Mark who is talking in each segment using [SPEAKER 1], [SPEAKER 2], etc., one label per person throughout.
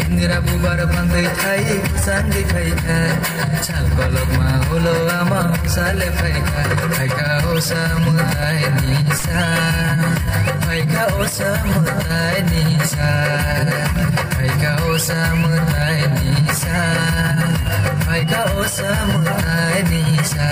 [SPEAKER 1] Indira bubar pandai thai sandi phaika chal balok ma holo ama sale phaika phaika o samudai nisa phaika o samudai nisa phaika o samudai nisa phaika o samudai nisa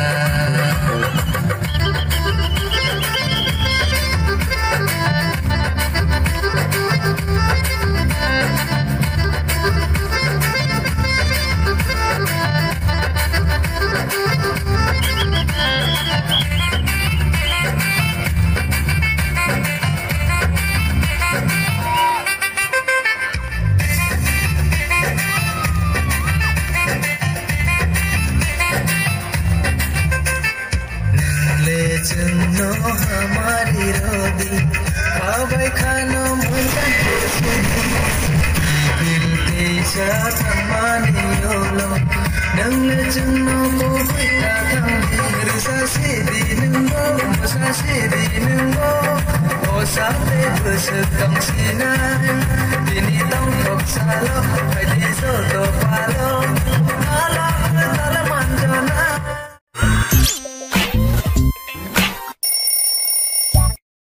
[SPEAKER 2] सुनो हमारी रोदी बाबाई खानो मुझे दिल Teja थमानी YOLO नंग जुनो को बिता थम सासे दिनुंगो सासे दिनुंगो ओ साथे बस तम सिना दिनी तम tok salo kai di so to palo